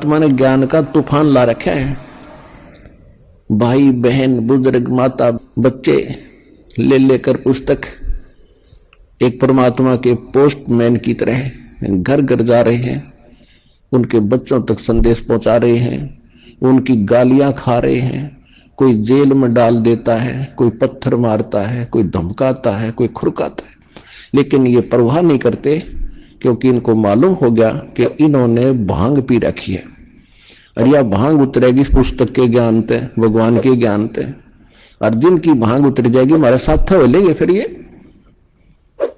परमात्मा ने ज्ञान का तूफान ला रखा है। भाई बहन बुजुर्ग माता बच्चे ले लेकर पुस्तक एक परमात्मा के पोस्टमैन की तरह घर घर जा रहे हैं, उनके बच्चों तक संदेश पहुंचा रहे हैं, उनकी गालियां खा रहे हैं। कोई जेल में डाल देता है, कोई पत्थर मारता है, कोई धमकाता है, कोई खुरकाता है, लेकिन ये परवाह नहीं करते, क्योंकि इनको मालूम हो गया कि इन्होंने भांग पी रखी है और यह भांग उतरेगी इस पुस्तक के ज्ञान पे, भगवान के ज्ञान पे। और जिनकी भांग उतर जाएगी हमारे साथ हो लेंगे। फिर ये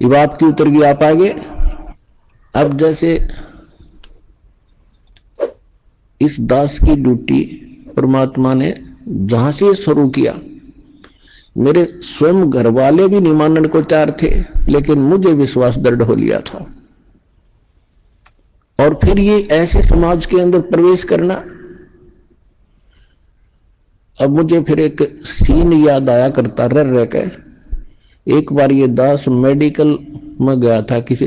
बात की उतर गई आप आगे। अब जैसे इस दास की ड्यूटी परमात्मा ने जहां से शुरू किया, मेरे स्वयं घर वाले भी नहीं मानने को तैयार थे, लेकिन मुझे विश्वास दृढ़ हो लिया था। और फिर ये ऐसे समाज के अंदर प्रवेश करना। अब मुझे फिर एक सीन याद आया करता रह के। एक बार ये दास मेडिकल में गया था किसी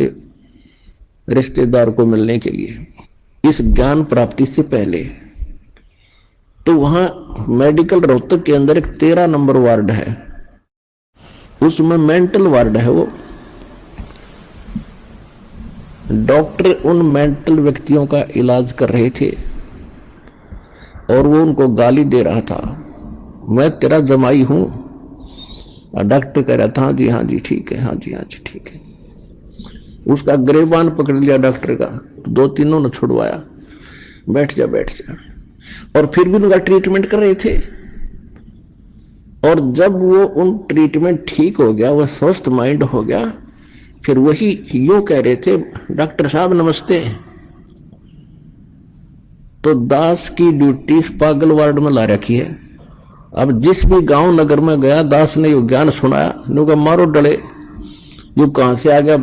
रिश्तेदार को मिलने के लिए, इस ज्ञान प्राप्ति से पहले। तो वहां मेडिकल रोहतक के अंदर एक 13 नंबर वार्ड है, उसमें मेंटल वार्ड है। वो डॉक्टर उन मेंटल व्यक्तियों का इलाज कर रहे थे और वो उनको गाली दे रहा था, मैं तेरा जमाई हूं। और डॉक्टर कह रहा था हाँ जी ठीक है, हाँ जी ठीक है। उसका गिरेबान पकड़ लिया डॉक्टर का, तो 2-3 ने छुड़वाया, बैठ जा। और फिर भी उनका ट्रीटमेंट कर रहे थे। और जब वो उन ट्रीटमेंट ठीक हो गया, वो स्वस्थ माइंड हो गया, फिर वही यूं कह रहे थे, डॉक्टर साहब नमस्ते। तो दास की ड्यूटी पागल वार्ड में ला रखी है। अब जिस भी गांव नगर में गया, दास ने यो ज्ञान सुनाया, नुका मारो डले, यू कहां से आ गया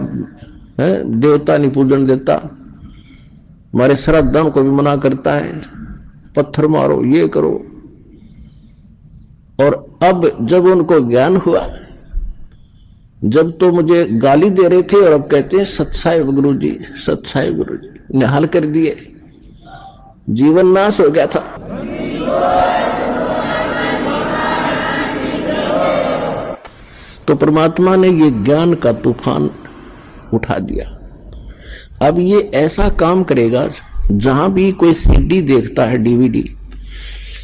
है, देवता नहीं पूजन देता, हमारे श्रद्धाओं को भी मना करता है, पत्थर मारो, ये करो। और अब जब उनको ज्ञान हुआ, जब तो मुझे गाली दे रहे थे और अब कहते हैं सत्साहिब गुरुजी, सत्साहिब गुरुजी, निहाल कर दिए, जीवन नाश हो गया था। तो परमात्मा ने ये ज्ञान का तूफान उठा दिया। अब ये ऐसा काम करेगा, जहां भी कोई सीडी देखता है, डीवीडी,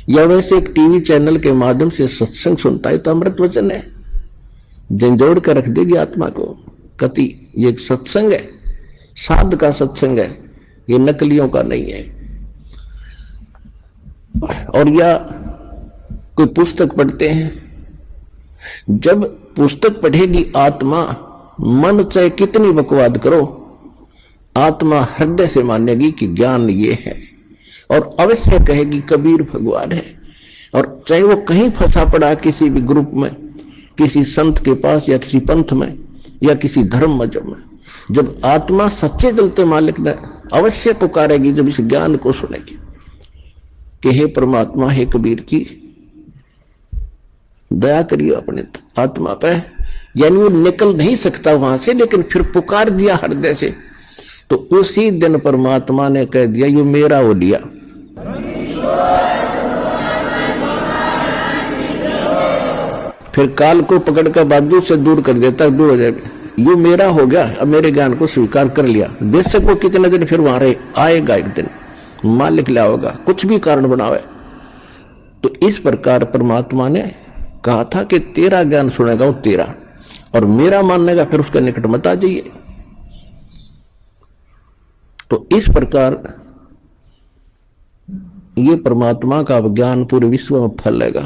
या वैसे एक टीवी चैनल के माध्यम से सत्संग सुनता है, तो अमृत वचन है, झंझोड़ कर रख देगी आत्मा को। कति ये एक सत्संग है, साध का सत्संग है, ये नकलियों का नहीं है। और या कोई पुस्तक पढ़ते हैं, जब पुस्तक पढ़ेगी आत्मा, मन चाहे कितनी बकवाद करो, आत्मा हृदय से मानेगी कि ज्ञान ये है, और अवश्य कहेगी कबीर भगवान है। और चाहे वो कहीं फंसा पड़ा किसी भी ग्रुप में, किसी संत के पास, या किसी पंथ में, या किसी धर्म मजहब में, जब आत्मा सच्चे दिल से मालिक ने अवश्य पुकारेगी, जब इस ज्ञान को सुनेगी कि हे परमात्मा, हे कबीर जी, दया करिए अपने आत्मा पे। यानी वो निकल नहीं सकता वहां से, लेकिन फिर पुकार दिया हृदय से, तो उसी दिन परमात्मा ने कह दिया ये मेरा हो लिया। फिर काल को पकड़ कर बाजू से दूर कर देता, दूर हो जाए, ये मेरा हो गया, अब मेरे ज्ञान को स्वीकार कर लिया। बेशक वो कितने दिन फिर वहां रहे, आएगा एक दिन, मालिक लाओगा, कुछ भी कारण बनावे। तो इस प्रकार परमात्मा ने कहा था कि तेरा ज्ञान सुनेगा वो तेरा, और मेरा माननेगा फिर उसके निकट मत आ जाइए। तो इस प्रकार ये परमात्मा का ज्ञान पूरे विश्व में फैलेगा।